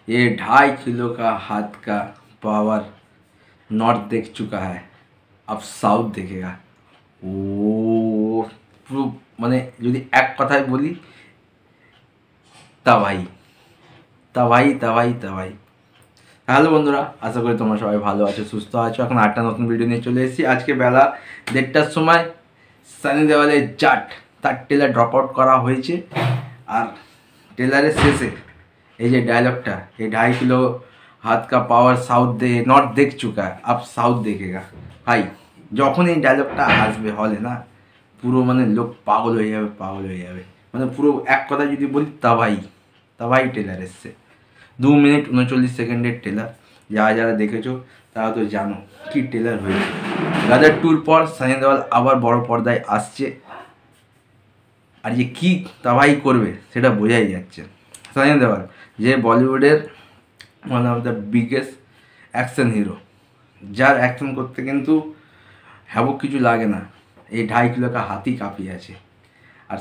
ये 2.5 किलो का हाथ का पावर नॉर्थ देख चुका है, अब साउथ देखेगा। ও পুরো মানে যদি এক কথায় বলি তাবাই তাবাই তাবাই তাবাই। হ্যালো বন্ধুরা, আশা করি তোমরা সবাই ভালো আছো, সুস্থ আছো। এখন একটা নতুন ভিডিও নিয়ে চলে এসেছি। আজকে বেলা 1:30টার সময় সানি দেওয়ালের জাট তার টেলার ড্রপ আউট করা হয়েছে। আর টেলারের শেষে এই যে ডায়লগটা, এই 2.5 किलो হাত কা পাওয়ার সাউথ দে নর্থ দেখ চুকা है, अब সাউথ देखेगा। ভাই যখন এই ডায়লগটা আসবে হলে না, পুরো মানে লোক পাগল হয়ে যাবে, পাগল হয়ে যাবে। মানে পুরো এক কথা যদি বলি তাবাই তাবাই টেলার এসছে। 2 মিনিট 39 সেকেন্ডের টেলার। যারা দেখেছো তারা তো জানো কি টেলার হয়েছে। গাদার টুর পর সানি দেওয়াল আবার বড় পর্দায় আসছে, আর যে কী তাবাই করবে সেটা বোঝাই যাচ্ছে। সানি দেওয়াল যে বলিউডের one of the biggest action hero, যার অ্যাকশন করতে কিন্তু হ্যাবক কিছু লাগে না। এই 2.5 किलो का হাতি কাঁপিয়ে আছে। আর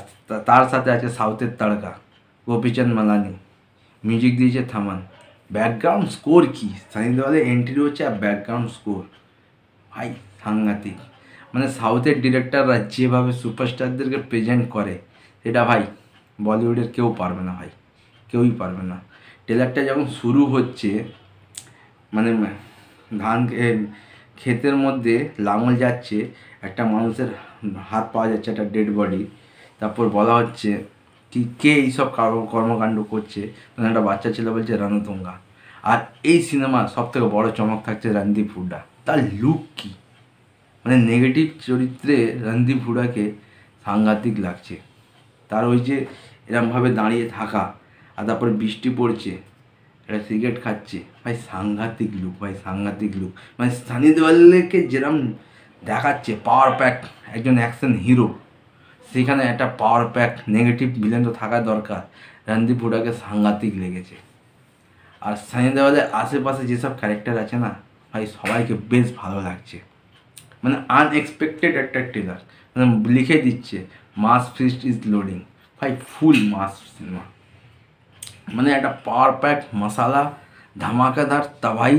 তার সাথে আছে সাউথের তাড়কা গোপীচন্দ মালানি, মিউজিক দিয়েছে থামান। ব্যাকগ্রাউন্ড স্কোর কি সানি দেওয়ালের এন্ট্রি হচ্ছে, আর ব্যাকগ্রাউন্ড স্কোর ভাই সাংঘাতিক। মানে সাউথের ডিরেক্টররা যেভাবে সুপারস্টারদেরকে প্রেজেন্ট করে সেটা ভাই বলিউডের কেউ পারবে না, ভাই কেউই পারবে না। ট্রেলারটা যখন শুরু হচ্ছে, মানে ধান ক্ষেতের মধ্যে লাঙল যাচ্ছে, একটা মানুষের হাত পাওয়া যাচ্ছে, একটা ডেড বডি। তারপর বলা হচ্ছে কি কে এইসব কর্মকাণ্ড করছে, তখন একটা বাচ্চা ছেলে বলছে রণতুঙ্গা। আর এই সিনেমার সবথেকে বড় চমক থাকছে রণদীপ হুডা। তার লুক কি, মানে নেগেটিভ চরিত্রে রণদীপ হুডাকে সাংঘাতিক লাগছে। তার ওই যে এরমভাবে দাঁড়িয়ে থাকা, আর তারপরে বৃষ্টি পড়ছে, একটা সিগারেট খাচ্ছে, ভাই সাংঘাতিক লুক, ভাই সাংঘাতিক লুক। মানে সানি দেওয়ালকে যেরকম দেখাচ্ছে পাওয়ার প্যাক একজন অ্যাকশন হিরো, সেখানে একটা পাওয়ার প্যাক নেগেটিভ ভিলেন তো থাকা দরকার। রণদীপ হুডাকে সাংঘাতিক লেগেছে। আর সানি দেওয়ালের আশেপাশে যেসব ক্যারেক্টার আছে না ভাই, সবাইকে বেশ ভালো লাগছে। মানে আনএক্সপেক্টেড একটা ট্রেলার, মানে লিখে দিচ্ছে মাস ফিস্ট ইজ লোডিং। ভাই ফুল মাস সিনেমা, মানে একটা পাওয়ার প্যাক মশালা ধামাকাদার তাবাই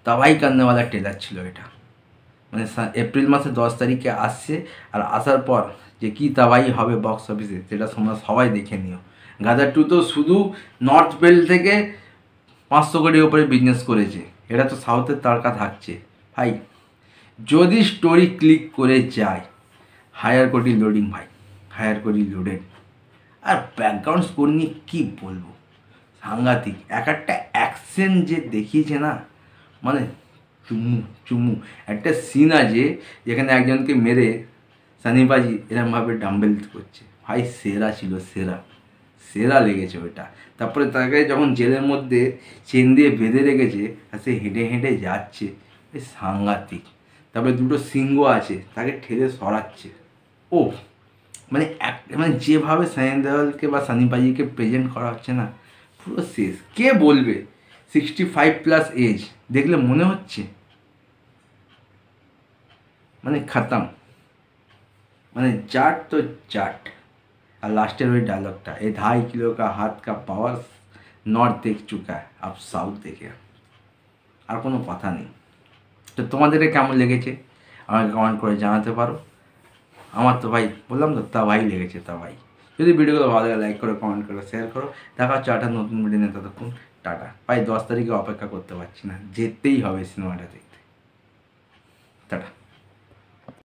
তাবাই কান্নেওয়ালা ট্রেলার ছিল এটা। মানে এপ্রিল মাসে 10 তারিখে আসছে, আর আসার পর যে কী তাবাই হবে বক্স অফিসে সেটা তোমরা সবাই দেখে নিও। গাদার 2 তো শুধু নর্থ বেল্ট থেকে 500 কোটির ওপরে বিজনেস করেছে, এটা তো সাউথের তারকা থাকছে। ভাই যদি স্টোরি ক্লিক করে যায়, হায়ার কোটি লোডিং, ভাই হায়ার কোটি লোডেড। আর ব্যাকগ্রাউন্ড স্কোর নিয়ে কী বলবো, সাংঘাতিক। একটা অ্যাকশন যে দেখিয়েছে না, মানে চুমু চুমু। একটা সিন আছে যেখানে একজনকে মেরে সানিবাজি এরমভাবে ডাম্বেল করছে, ভাই সেরা ছিল, সেরা সেরা লেগেছে ওইটা। তারপরে তাকে যখন জেলের মধ্যে চেন দিয়ে বেঁধে রেখেছে আর সে হেঁটে হেঁটে যাচ্ছে, এই সাংঘাতিক। তারপরে 2টো সিংহ আছে, তাকে ঠেলে সরাচ্ছে। ও মানে মানে যেভাবে সানি দেওয়ালকে বা সানিবাজিকে প্রেজেন্ট করা হচ্ছে না, পুরো শেষ। কে বলবে 65+ এজ দেখলে মনে হচ্ছে মানে খতম, মানে জাট তো জাট। আর লাস্টের ওই ডায়লগটা, এই 2.5 किलो का हाथ का पावर नॉर्थ देख चुका है, अब साउथ देखे। আর কোনো কথা নেই। তো তোমাদের কেমন লেগেছে আমাকে কমেন্ট করে জানাতে পারো। আমার তো ভাই বললাম তো তা ভাই লেগেছে, তা ভাই। যদি ভিডিওগুলো ভালো লাগে লাইক করো, কমেন্ট করো, শেয়ার করো। দেখা হচ্ছে একটা নতুন ভিডিও নিয়ে, ততক্ষণ টাটা। ভাই 10 তারিখে অপেক্ষা করতে পারছি না, যেতেই হবে সিনেমাটা দেখতে। টাটা।